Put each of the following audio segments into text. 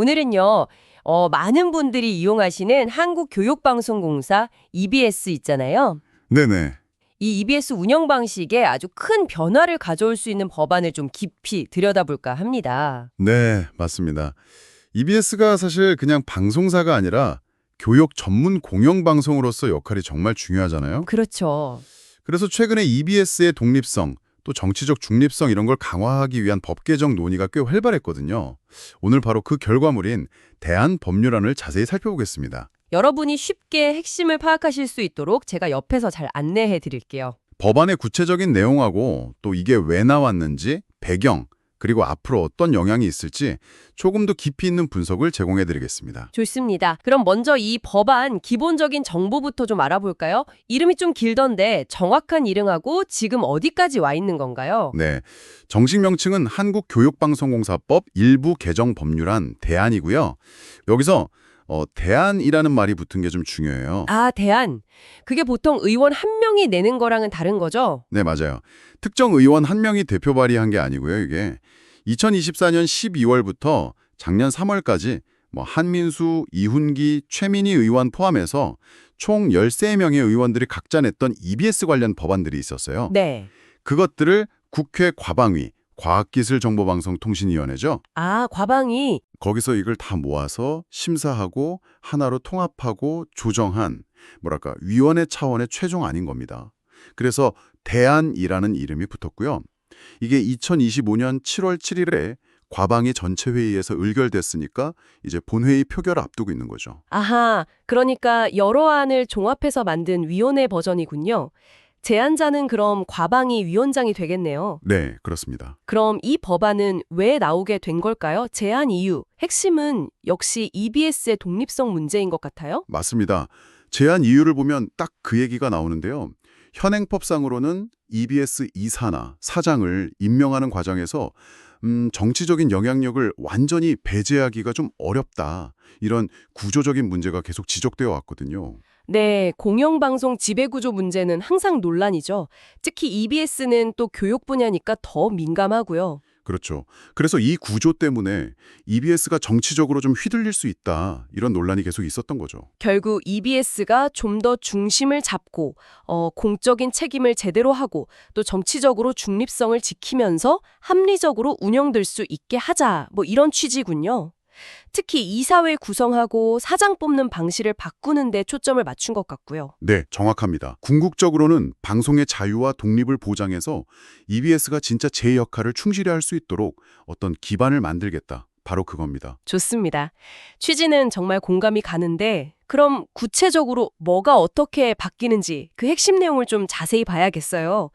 오늘은요, 많은 분들이 이용하시는 한국교육방송공사 EBS 있잖아요. 네네. 이 EBS 운영 방식에 아주 큰 변화를 가져올 수 있는 법안을 좀 깊이 들여다볼까 합니다. 네, 맞습니다. EBS가 사실 그냥 방송사가 아니라 교육 전문 공영방송으로서 역할이 정말 중요하잖아요. 그렇죠. 그래서 최근에 EBS의 독립성, 또 정치적 중립성 이런 걸 강화하기 위한 법 개정 논의가 꽤 활발했거든요. 오늘 바로 그 결과물인 대안법률안을 자세히 살펴보겠습니다. 여러분이 쉽게 핵심을 파악하실 수 있도록 제가 옆에서 잘 안내해 드릴게요. 법안의 구체적인 내용하고 또 이게 왜 나왔는지, 배경, 그리고 앞으로 어떤 영향이 있을지 조금 더 깊이 있는 분석을 제공해드리겠습니다. 좋습니다. 그럼 먼저 이 법안 기본적인 정보부터 좀 알아볼까요? 이름이 좀 길던데 정확한 이름하고 지금 어디까지 와 있는 건가요? 네, 정식 명칭은 한국교육방송공사법 일부 개정 법률안 대안이고요. 여기서 대안이라는 말이 붙은 게 좀 중요해요. 아, 대안. 그게 보통 의원 한 명이 내는 거랑은 다른 거죠? 네, 맞아요. 특정 의원 한 명이 대표 발의한 게 아니고요. 이게 2024년 12월부터 작년 3월까지 한민수, 이훈기, 최민희 의원 포함해서 총 13명의 의원들이 각자 냈던 EBS 관련 법안들이 있었어요. 네. 그것들을 국회 과방위, 과학기술정보방송통신위원회죠. 아, 과방위. 거기서 이걸 다 모아서 심사하고 하나로 통합하고 조정한 위원회 차원의 최종 안인 겁니다. 그래서 대안이라는 이름이 붙었고요. 이게 2025년 7월 7일에 과방위 전체 회의에서 의결됐으니까 이제 본회의 표결을 앞두고 있는 거죠. 아하, 그러니까 여러 안을 종합해서 만든 위원회 버전이군요. 제안자는 그럼 과방위 위원장이 되겠네요. 네, 그렇습니다. 그럼 이 법안은 왜 나오게 된 걸까요? 제안 이유, 핵심은 역시 EBS의 독립성 문제인 것 같아요? 맞습니다. 제안 이유를 보면 딱 그 얘기가 나오는데요. 현행법상으로는 EBS 이사나 사장을 임명하는 과정에서 정치적인 영향력을 완전히 배제하기가 좀 어렵다. 이런 구조적인 문제가 계속 지적되어 왔거든요. 네, 공영방송 지배구조 문제는 항상 논란이죠. 특히 EBS는 또 교육 분야니까 더 민감하고요. 그렇죠. 그래서 이 구조 때문에 EBS가 정치적으로 좀 휘둘릴 수 있다. 이런 논란이 계속 있었던 거죠. 결국 EBS가 좀 더 중심을 잡고 공적인 책임을 제대로 하고 또 정치적으로 중립성을 지키면서 합리적으로 운영될 수 있게 하자. 이런 취지군요. 특히 이사회 구성하고 사장 뽑는 방식을 바꾸는 데 초점을 맞춘 것 같고요. 네, 정확합니다. 궁극적으로는 방송의 자유와 독립을 보장해서 EBS가 진짜 제 역할을 충실히 할 수 있도록 어떤 기반을 만들겠다. 바로 그겁니다. 좋습니다. 취지는 정말 공감이 가는데 그럼 구체적으로 뭐가 어떻게 바뀌는지 그 핵심 내용을 좀 자세히 봐야겠어요.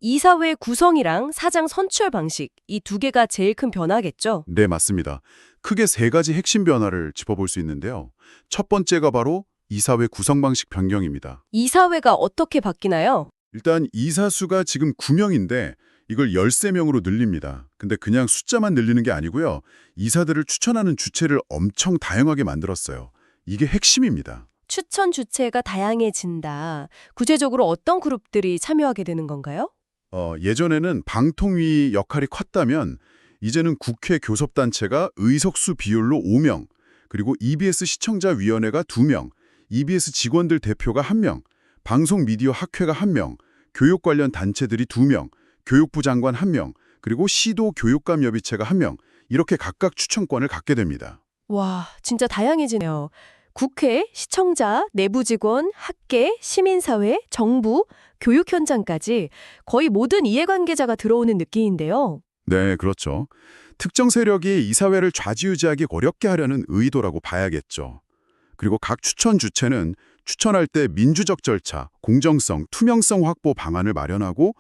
이사회 구성이랑 사장 선출 방식, 이 두 개가 제일 큰 변화겠죠? 네, 맞습니다. 크게 세 가지 핵심 변화를 짚어볼 수 있는데요. 첫 번째가 바로 이사회 구성 방식 변경입니다. 이사회가 어떻게 바뀌나요? 일단 이사수가 지금 9명인데 이걸 13명으로 늘립니다. 근데 그냥 숫자만 늘리는 게 아니고요. 이사들을 추천하는 주체를 엄청 다양하게 만들었어요. 이게 핵심입니다. 추천 주체가 다양해진다. 구체적으로 어떤 그룹들이 참여하게 되는 건가요? 예전에는 방통위 역할이 컸다면 이제는 국회 교섭단체가 의석수 비율로 5명, 그리고 EBS 시청자위원회가 2명, EBS 직원들 대표가 1명, 방송미디어 학회가 1명, 교육 관련 단체들이 2명, 교육부 장관 1명, 그리고 시도 교육감협의체가 1명, 이렇게 각각 추천권을 갖게 됩니다. 와, 진짜 다양해지네요. 국회, 시청자, 내부 직원, 학계, 시민사회, 정부, 교육 현장까지 거의 모든 이해관계자가 들어오는 느낌인데요. 네, 그렇죠. 특정 세력이 이사회를 좌지우지하기 어렵게 하려는 의도라고 봐야겠죠. 그리고 각 추천 주체는 추천할 때 민주적 절차, 공정성, 투명성 확보 방안을 마련하고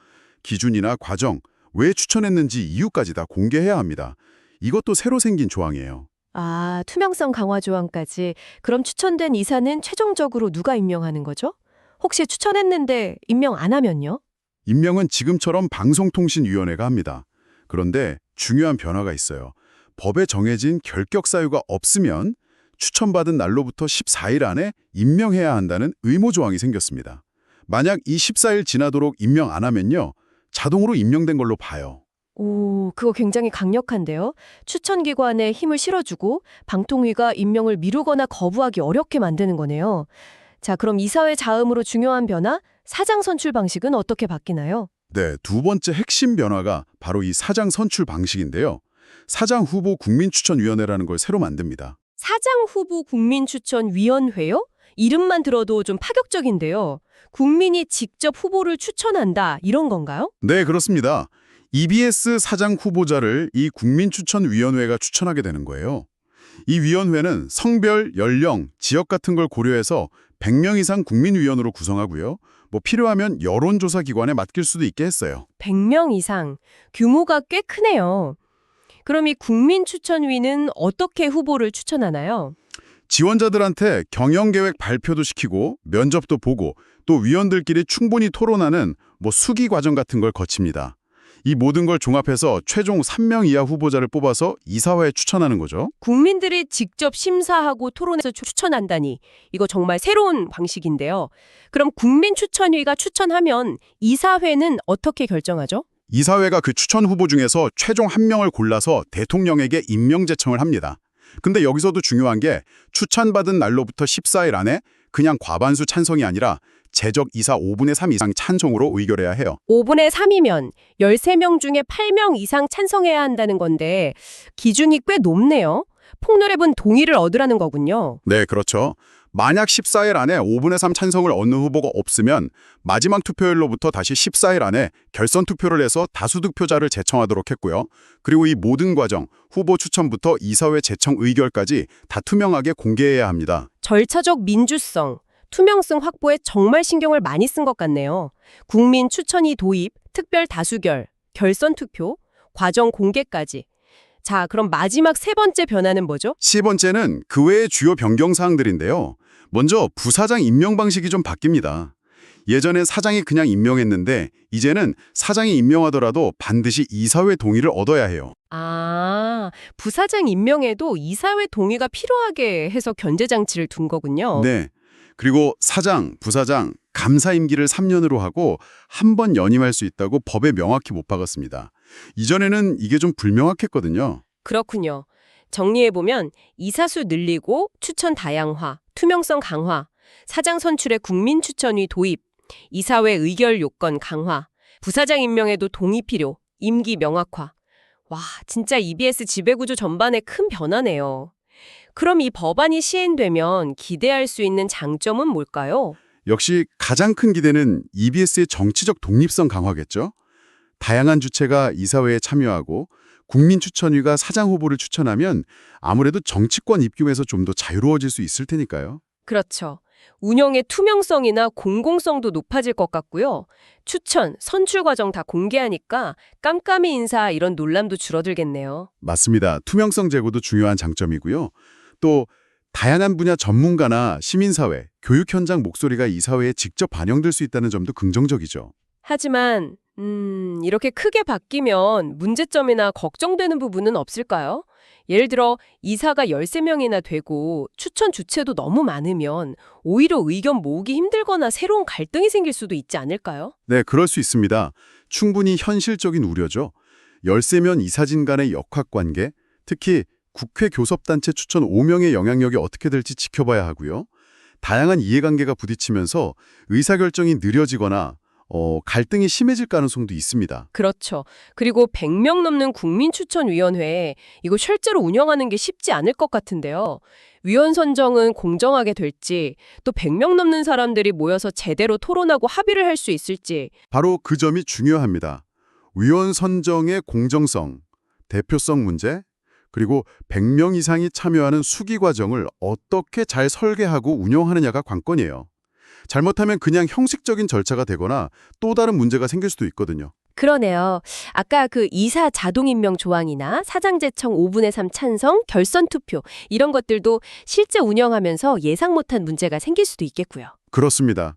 기준이나 과정, 왜 추천했는지 이유까지 다 공개해야 합니다. 이것도 새로 생긴 조항이에요. 아, 투명성 강화 조항까지. 그럼 추천된 이사는 최종적으로 누가 임명하는 거죠? 혹시 추천했는데 임명 안 하면요? 임명은 지금처럼 방송통신위원회가 합니다. 그런데 중요한 변화가 있어요. 법에 정해진 결격 사유가 없으면 추천받은 날로부터 14일 안에 임명해야 한다는 의무 조항이 생겼습니다. 만약 이 14일 지나도록 임명 안 하면요, 자동으로 임명된 걸로 봐요. 오, 오, 그거 굉장히 강력한데요. 추천기관에 힘을 실어주고 방통위가 임명을 미루거나 거부하기 어렵게 만드는 거네요. 자, 그럼 이사회 자음으로 중요한 변화, 사장 선출 방식은 어떻게 바뀌나요? 네, 두 번째 핵심 변화가 바로 이 사장 선출 방식인데요. 사장 후보 국민추천위원회라는 걸 새로 만듭니다. 사장 후보 국민추천위원회요? 이름만 들어도 좀 파격적인데요. 국민이 직접 후보를 추천한다, 이런 건가요? 네, 그렇습니다. EBS 사장 후보자를 이 국민추천위원회가 추천하게 되는 거예요. 이 위원회는 성별, 연령, 지역 같은 걸 고려해서 100명 이상 국민위원으로 구성하고요. 필요하면 여론조사 기관에 맡길 수도 있게 했어요. 100명 이상. 규모가 꽤 크네요. 그럼 이 국민추천위는 어떻게 후보를 추천하나요? 지원자들한테 경영계획 발표도 시키고 면접도 보고 또 위원들끼리 충분히 토론하는 수기 과정 같은 걸 거칩니다. 이 모든 걸 종합해서 최종 3명 이하 후보자를 뽑아서 이사회에 추천하는 거죠. 국민들이 직접 심사하고 토론해서 추천한다니 이거 정말 새로운 방식인데요. 그럼 국민추천위가 추천하면 이사회는 어떻게 결정하죠? 이사회가 그 추천 후보 중에서 최종 1명을 골라서 대통령에게 임명 제청을 합니다. 근데 여기서도 중요한 게 추천받은 날로부터 14일 안에 그냥 과반수 찬성이 아니라 재적 이사 5분의 3 이상 찬성으로 의결해야 해요. 5분의 3이면 13명 중에 8명 이상 찬성해야 한다는 건데 기준이 꽤 높네요. 폭넓은 동의를 얻으라는 거군요. 네, 그렇죠. 만약 14일 안에 5분의 3 찬성을 얻는 후보가 없으면 마지막 투표일로부터 다시 14일 안에 결선 투표를 해서 다수 득표자를 제청하도록 했고요. 그리고 이 모든 과정, 후보 추천부터 이사회 제청 의결까지 다 투명하게 공개해야 합니다. 절차적 민주성, 투명성 확보에 정말 신경을 많이 쓴 것 같네요. 국민 추천위 도입, 특별 다수결, 결선 투표, 과정 공개까지. 자, 그럼 마지막 세 번째 변화는 뭐죠? 10번째는 그 외의 주요 변경 사항들인데요. 먼저 부사장 임명 방식이 좀 바뀝니다. 예전엔 사장이 그냥 임명했는데 이제는 사장이 임명하더라도 반드시 이사회 동의를 얻어야 해요. 아, 부사장 임명에도 이사회 동의가 필요하게 해서 견제 장치를 둔 거군요. 네. 그리고 사장, 부사장, 감사 임기를 3년으로 하고 한 번 연임할 수 있다고 법에 명확히 못 박았습니다. 이전에는 이게 좀 불명확했거든요. 그렇군요. 정리해보면 이사수 늘리고 추천 다양화, 투명성 강화, 사장 선출의 국민추천위 도입, 이사회 의결 요건 강화, 부사장 임명에도 동의 필요, 임기 명확화. 와, 진짜 EBS 지배구조 전반에 큰 변화네요. 그럼 이 법안이 시행되면 기대할 수 있는 장점은 뭘까요? 역시 가장 큰 기대는 EBS의 정치적 독립성 강화겠죠. 다양한 주체가 이사회에 참여하고 국민추천위가 사장 후보를 추천하면 아무래도 정치권 입김에서 좀 더 자유로워질 수 있을 테니까요. 그렇죠. 운영의 투명성이나 공공성도 높아질 것 같고요. 추천, 선출 과정 다 공개하니까 깜깜이 인사 이런 논란도 줄어들겠네요. 맞습니다. 투명성 제고도 중요한 장점이고요. 또 다양한 분야 전문가나 시민사회, 교육 현장 목소리가 이사회에 직접 반영될 수 있다는 점도 긍정적이죠. 하지만 이렇게 크게 바뀌면 문제점이나 걱정되는 부분은 없을까요? 예를 들어 이사가 13명이나 되고 추천 주체도 너무 많으면 오히려 의견 모으기 힘들거나 새로운 갈등이 생길 수도 있지 않을까요? 네, 그럴 수 있습니다. 충분히 현실적인 우려죠. 13명 이사진 간의 역학관계, 특히 국회 교섭단체 추천 5명의 영향력이 어떻게 될지 지켜봐야 하고요. 다양한 이해관계가 부딪히면서 의사결정이 느려지거나 갈등이 심해질 가능성도 있습니다. 그렇죠. 그리고 100명 넘는 국민추천위원회, 이거 실제로 운영하는 게 쉽지 않을 것 같은데요. 위원 선정은 공정하게 될지, 또 100명 넘는 사람들이 모여서 제대로 토론하고 합의를 할 수 있을지. 바로 그 점이 중요합니다. 위원 선정의 공정성, 대표성 문제, 그리고 100명 이상이 참여하는 수기 과정을 어떻게 잘 설계하고 운영하느냐가 관건이에요. 잘못하면 그냥 형식적인 절차가 되거나 또 다른 문제가 생길 수도 있거든요. 그러네요. 아까 그 이사 자동 임명 조항이나 사장 제청 5분의 3 찬성, 결선 투표 이런 것들도 실제 운영하면서 예상 못한 문제가 생길 수도 있겠고요. 그렇습니다.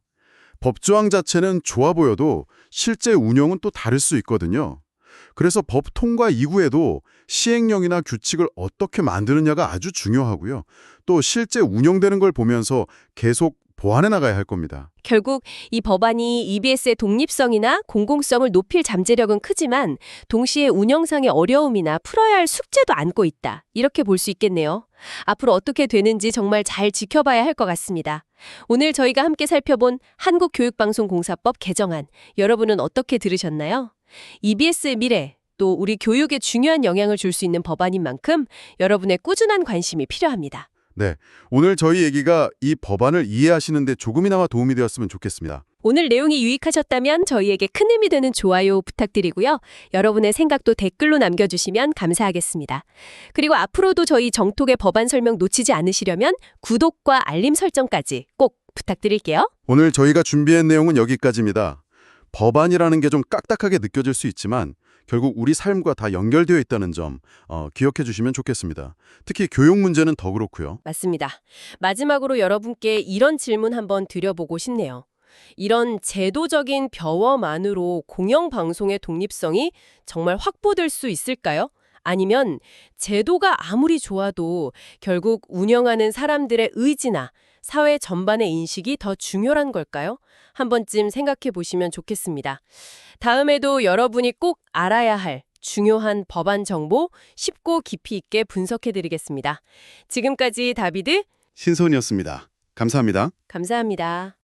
법조항 자체는 좋아 보여도 실제 운영은 또 다를 수 있거든요. 그래서 법 통과 이후에도 시행령이나 규칙을 어떻게 만드느냐가 아주 중요하고요. 또 실제 운영되는 걸 보면서 계속 보완해 나가야 할 겁니다. 결국 이 법안이 EBS의 독립성이나 공공성을 높일 잠재력은 크지만 동시에 운영상의 어려움이나 풀어야 할 숙제도 안고 있다. 이렇게 볼 수 있겠네요. 앞으로 어떻게 되는지 정말 잘 지켜봐야 할 것 같습니다. 오늘 저희가 함께 살펴본 한국교육방송공사법 개정안, 여러분은 어떻게 들으셨나요? EBS의 미래, 또 우리 교육에 중요한 영향을 줄 수 있는 법안인 만큼 여러분의 꾸준한 관심이 필요합니다. 네, 오늘 저희 얘기가 이 법안을 이해하시는 데 조금이나마 도움이 되었으면 좋겠습니다. 오늘 내용이 유익하셨다면 저희에게 큰 힘이 되는 좋아요 부탁드리고요. 여러분의 생각도 댓글로 남겨주시면 감사하겠습니다. 그리고 앞으로도 저희 정톡의 법안 설명 놓치지 않으시려면 구독과 알림 설정까지 꼭 부탁드릴게요. 오늘 저희가 준비한 내용은 여기까지입니다. 법안이라는 게 좀 딱딱하게 느껴질 수 있지만 결국 우리 삶과 다 연결되어 있다는 점 기억해 주시면 좋겠습니다. 특히 교육 문제는 더 그렇고요. 맞습니다. 마지막으로 여러분께 이런 질문 한번 드려보고 싶네요. 이런 제도적인 벼워만으로 공영방송의 독립성이 정말 확보될 수 있을까요? 아니면 제도가 아무리 좋아도 결국 운영하는 사람들의 의지나 사회 전반의 인식이 더 중요한 걸까요? 한 번쯤 생각해 보시면 좋겠습니다. 다음에도 여러분이 꼭 알아야 할 중요한 법안 정보 쉽고 깊이 있게 분석해 드리겠습니다. 지금까지 다비드 신선이었습니다. 감사합니다. 감사합니다.